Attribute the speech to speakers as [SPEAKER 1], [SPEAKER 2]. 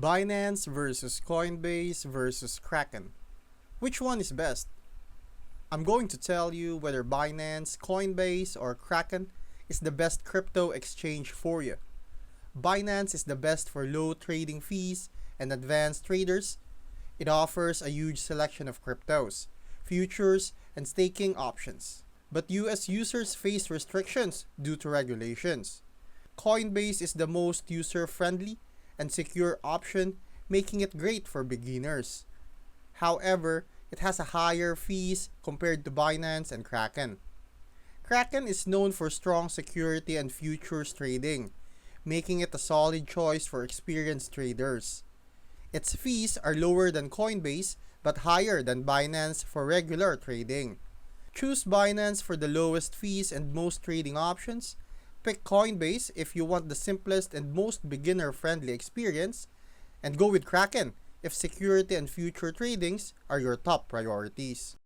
[SPEAKER 1] Binance versus Coinbase versus Kraken. Which one is best? I'm going to tell you whether Binance, Coinbase, or Kraken is the best crypto exchange for you. Binance is the best for low trading fees and advanced traders. It offers a huge selection of cryptos, futures, and staking options. But US users face restrictions due to regulations. Coinbase is the most user-friendly and secure option, making it great for beginners. However, it has a higher fees compared to Binance and Kraken. Kraken is known for strong security and futures trading, making it a solid choice for experienced traders. Its fees are lower than Coinbase but higher than Binance for regular trading. Choose Binance for the lowest fees and most trading options. Pick Coinbase if you want the simplest and most beginner-friendly experience, and go with Kraken if security and future tradings are your top priorities.